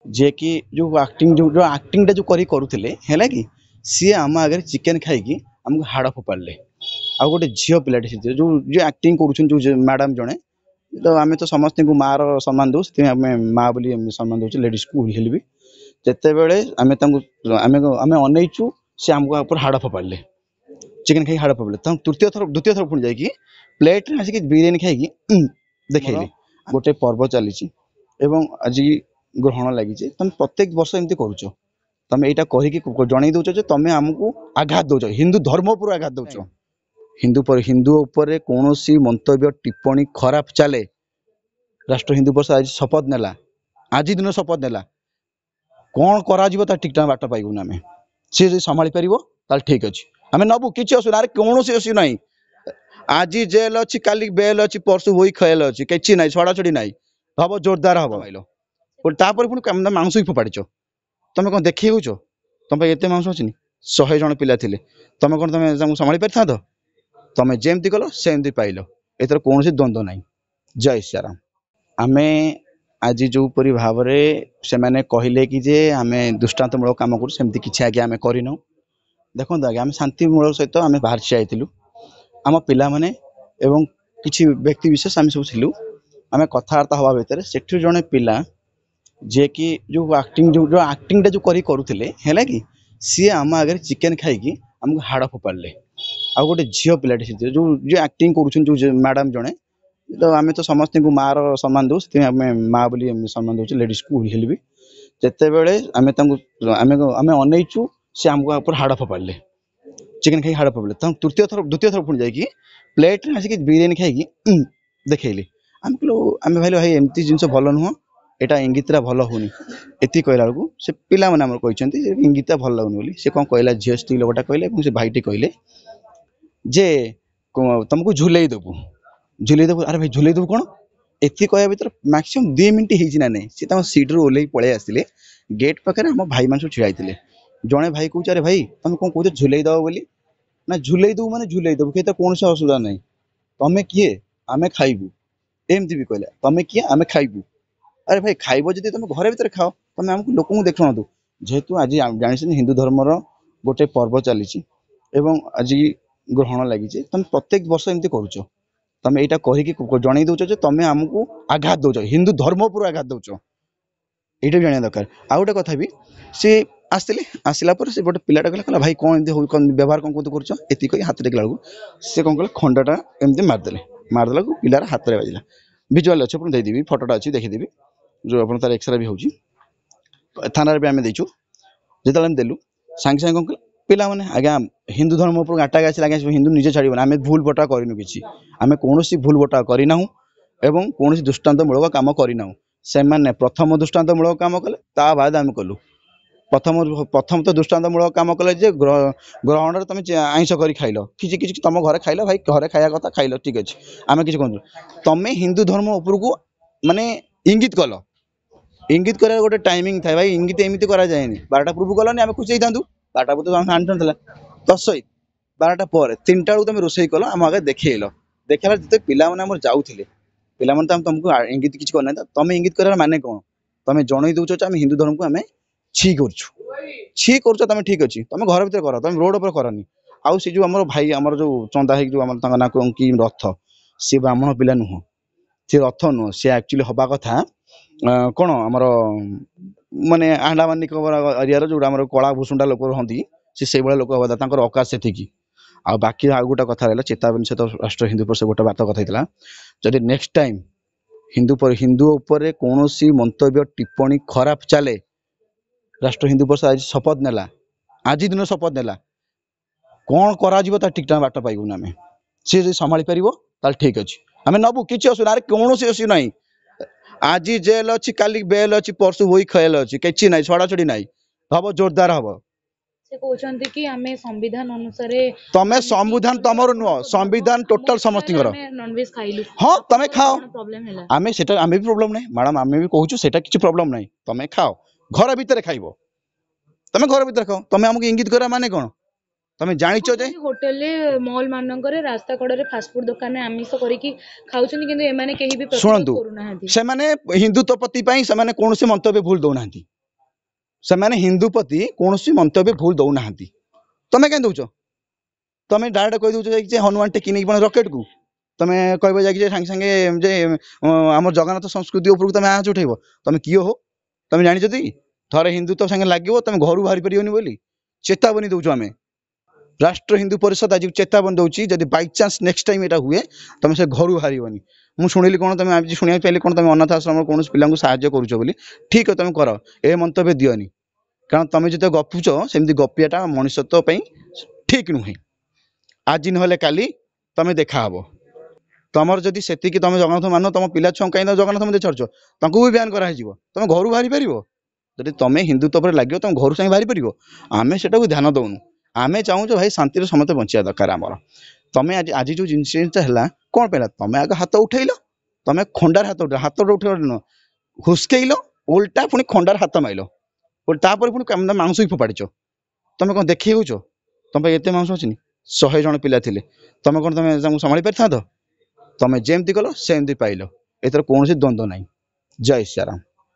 जे कि जो एक्टिंग जो करी करुले है कि सी आम आगे चिकेन खाई आमको हाड़ फोपाड़े आ गोटे झील पिलाटे जो जो एक्टिंग कर मैडम जड़े तो आम तो समस्त को माँ सम्मान दो आम माँ बोली सम्मान दो लेडीज को उल्लेल भी जिते बड़े आम आम अनईचु सी आमको ऊपर हाड़ फोपाड़े चिकेन खाई हाड़ फोपाड़े तृतीय थर द्वितीय थर पुणी जाकि प्लेट में आसिक बिरियानी खाई देखली गोटे पर्व चली आज ग्रहण लगी तुम प्रत्येक वर्ष एमती करुच तुम यहाँ कर जन दौच तुम आमको आघात दौच हिंदू धर्म पर आघात दौच हिंदू उपर कौन मंतव्य टिप्पणी खराब चले राष्ट्र हिंदू परिषद आज शपथ नेला आज दिन शपथ नेला कौन करा ठीक ठाक बाट पाइबुन आम सी संभाली पार ठीक अच्छे आम नबू कि असुविधा कौन असु ना आज जेल अच्छी काली बेल अच्छी परसु हुई खेल अच्छी कि ना छड़ा छड़ी ना हम जोरदार हम तापर पुणी मांस भी फोपाड़ तुम कौन देखे हो तुम एत मांस अच्छी 100 जन पिला थे तुम कौन तुम संभाली पारि था तुम जमती कल सेमती पाइल एथर कौन द्वंद्व ना जय श्रीराम आम आज जो परी भाव से मैंने कहले कि जे आम दृष्टांतमूलक कम करमती किसी आगे आम करना देखो आगे आम शांतिमूलक सहित आम बाहर छाइलु आम पिला माने एवं किसी व्यक्ति विशेष आम सब थिलु आम कथबार्ता हवा भितर से जड़े पिला जे कि जो एक्टिंग जो करुले है कि सी आम आगे चिकेन खाई आमको हाड़ फोपाड़े आ गोटे झील पिलाटे जो जो एक्टिंग कर मैडम जड़े तो आम तो समस्त को माँ सम्मान दो आम माँ बोली सम्मान दो लेडीज को उल्लेल भी जिते बड़े आम आम अनईचु सी आमको ऊपर हाड़ फोपाड़े चिकेन खाई हाड़ फोपाड़े तृतीय थर द्वितीय थर पुणी जाकि प्लेट में आसिक बिरियानी खाई देखली आम आम भाई भाई एमती जिन भल नुह यहाँ इंगितरा भल होनी एति कहला बेलू से पिला मैंने कहते इंगिता भल लगुनि बोली से कौन कहला झील स्त्री लोकटा कहले से भाईटी कहले जे तुमको झुलई देबू अरे भाई झुलई देबू कौन एति कह भर मैक्सीम 2 मिनट ना नहीं सी सीट्रु ओल्ल पलि आसिले गेट पाखे आम भाई मान सब छिड़ाई जड़े भाई कहे अरे भाई तुम कौन कह झुलई दब बोली ना झुलई देबू माने झुलई देबू कहीं कौन असुविधा नहीं तुम किए आम खाइबू एमती भी कहला तुम किए आम खाइबू अरे भाई खाइब जदि तुम घर भीतर खाओ तुम आमको लोक देखु जेहेतु आज जानी हिंदू धर्मर गोटे पर्व चली आज ग्रहण लगी तुम प्रत्येक वर्ष एमती करुच तुम यहाँ कर जन दौच तुम आमको आघात दौच हिंदू धर्म पर आघात दौच ये जाना दरकार आ गोटे कथा भी सी आसला से गोटे पिलाटा कहला भाई कौन एमती व्यवहार कौन कौन कर हाथ टेकला से कौन कला खंडाटा एमती मारदेला पिलार हाथ में बाजिला विजुआल अच्छे आप देदेवी फटोटा अच्छी देखीदेवी जो आप तार एक्सरे भी हो थाना भी आम देचु जो देलु सांगे सांगे कौन पिला माने आज्ञा हिंदू धर्म पर आटाक आसा आज्ञा हिंदू निजे छाड़बना आम भूल बटा करूँ कि आम कौन भूल बटा करना एवं कौन दृष्टांतमूलक कम करना से प्रथम दृष्टांतमूलक कम कले ता बाद आम कलु प्रथम तो दृष्टांतमूलक कम कले ग्रहण तुम आईष कर खाइल कि तुम घर खाइल भाई घर खाया कथा खाइल ठीक अच्छे आम कि कहूँ तुम हिंदू धर्म उपरकू माने इंगित कल इंगित कर गोटे टाइमिंग था भाई इंगित एमती करा जाएनि 12टा पूर्व गलानी आम खुशी था 12टा पूर्व आम आनी था 10 12टा पर 3टा बेलू तुम रोषे कल आम आगे देखल देखला जिते पिला मैंने जाऊे पिला तुमको इंगित किसी करना तुम इंगित कर माने कौन तुम जन दौच आम हिंदू धर्म को आम छि कर तुम ठीक अच्छे तुम घर भर कर तुम रोड पर करनी आउ सी जो आम भाई आम जो चंदा हो ना कि रथ सी ब्राह्मण पिला नुह सी रथ नुह सी एक्चुअली हवा कथा कौन आमर माने आंडामान निकोबर एरिया जो कला भूषुंडा लोक रही से भाई लोक हवा अकाश से आ बाकी आउ गोटे कथा रहा चेतावनी सहित राष्ट्र हिंदू परिषद गोटे बात कथा जदि नेक्स्ट टाइम हिंदू उपर कौन मंतव्य टिप्पणी खराब चले राष्ट्र हिंदू परिषद आज शपथ नेला आज दिन शपथ नेला कौन करा ठीक ठाक बाट पाइबुन आम सी संभाली पार ठीक अच्छे आम नबू कि असुविधा कौन असु ना आज जेल अच्छी काली बेल अच्छी परसु हुई खेल अच्छी कि ना छड़ा छड़ी ना हम जोरदार हम से कहते कि आमे संविधान अनुसार तमे संविधान तमर नुह संविधान टोटल समस्त नॉनवेज खाइलु हाँ तमे खाओ प्रॉब्लम है आमे सेटा आमे भी प्रॉब्लम नहीं मैडम आमे भी कहूछु सेटा किछि प्रॉब्लम नहीं तमे खाओ घर भीतर खाइबो तमे घर भीतर खाओ तमे हमके इंगित करा माने कोन तमे जानिचो जे होटल रे मॉल मानकर रास्ता कड़े फास्ट फूड दुकान में आमिष करिकी खाउछन किंतु एमाने केही भी प्रतिरोध सुनंतु करू नाहंती से माने हिंदुत्व प्रति पई से माने कोनोसी मंतव्य भूल दो नाहंती ସେମାନେ ହିନ୍ଦୁ ପ୍ରତି କୌଣସି ମନ୍ତବ୍ୟ ଭୁଲ ଦଉନାହାନ୍ତି। ତମେ କାହିଁ ଦଉଛ? ତମେ ଡାଇରେକ୍ଟ କହି ଦଉଛ ଯାଇକି ଯେ ହନୁମାନ ଟେକି ନେଇକି ପଳେଇବ ରକେଟକୁ। ତମେ କହିବ ଯାଇକି ଯେ ସାଙ୍ଗେ ସାଙ୍ଗେ ଯେ ଆମର ଜଗନ୍ନାଥ ସଂସ୍କୃତି ଉପରକୁ ତମେ ଆଞ୍ଚ ଉଠେଇବ। ତମେ କିଏ ହୋ? ତମେ ଜାଣିଛ କି ଥରେ ହିନ୍ଦୁତ୍ୱ ସାଙ୍ଗେ ଲାଗିବ ତମେ ଘରୁ ବାହାରି ପାରିବନି ବୋଲି ଚେତାବନୀ ଦଉଛୁ ଆମେ। ରାଷ୍ଟ୍ର ହିନ୍ଦୁ ପରିଷଦ ଆଜି ଚେତାବନୀ ଦଉଛି ଯଦି ବାଇଚାନ୍ସ ନେକ୍ସଟ ଟାଇମ ଏଟା ହୁଏ ତମେ ସେ ଘରୁ ବାହାରିବନି। ମୁଁ ଶୁଣିଲି କ'ଣ ତମେ ଆଜି ଶୁଣିବାକୁ ପାଇଲି କ'ଣ ତମେ ଅନାଥ ଆଶ୍ରମର କୌଣସି ପିଲାଙ୍କୁ ସାହାଯ୍ୟ କରୁଛ ବୋଲି। ଠିକ ତମେ କର, ଏ ମନ୍ତବ୍ୟ ଦିଅନି। କାରଣ ତମେ ଯେତେ ଗପୁଛ ସେମିତି ଗପିବାଟା ମଣିଷତ୍ୱ ପାଇଁ ଠିକ ନୁହେଁ। ଆଜି ନହେଲେ କାଲି ତମେ ଦେଖାହବ। ତମର ଯଦି ସେତିକି ତମେ ଜଗନ୍ନାଥ ମାନ ତମ ପିଲା ଛୁଆଙ୍କୁ କାହିଁକି ଜଗନ୍ନାଥ ମନ୍ଦିର ଛାଡୁଛ? ତାଙ୍କୁ ବି ବ୍ୟାନ୍ କରାହେଇଯିବ। ତମେ ଘରୁ ବାହାରି ପାରିବ? ଯଦି ତମେ ହିନ୍ଦୁତ୍ୱ ଉପରେ ଲାଗିବ ତମେ ଘରୁ ସାଙ୍ଗେ ବାହାରି ପାରିବ? ଆମେ ସେଟାକୁ ଧ୍ୟାନ ଦଉନୁ। ଆମେ ଚାହୁଁଛୁ ଭାଇ ଶାନ୍ତିରେ ସମସ୍ତେ ବଞ୍ଚିବା ଦରକାର ଆମର। ତମେ ଆଜି ଯୋଉ ଜିନିଷଟା ହେଲା କ'ଣ ପାଇଁ ହେଲା? ତମେ ଆଗ ହାତ ଉଠେଇଲ, ତମେ ଖଣ୍ଡାର ହାତ ଉଠେଇଲ ନୁହଁ, ହୁସ୍କେଇଲ, ଓଲଟା ପୁଣି ଖଣ୍ଡାର ହାତ ମାଇଲ, ତାପରେ ପୁଣି ମାଂସ ବି ଫୋପାଡ଼ିଛ। ତମେ କ'ଣ ଦେଖେଇ ହଉଛ? ତମ ପାଇଁ ଏତେ ମାଂସ ଅଛି? 100 ଜଣ ପିଲା ଥିଲେ, ତମେ କ'ଣ ତମେ ତାଙ୍କୁ ସମ୍ଭାଳି ପାରିଥାନ୍ତ? ତମେ ଯେମିତି କଲ ସେମିତି ପାଇଲ। ଏଥିରେ କୌଣସି ଦ୍ୱନ୍ଦ୍ୱ ନାହିଁ। ଜୟ ଶ୍ରୀରାମ।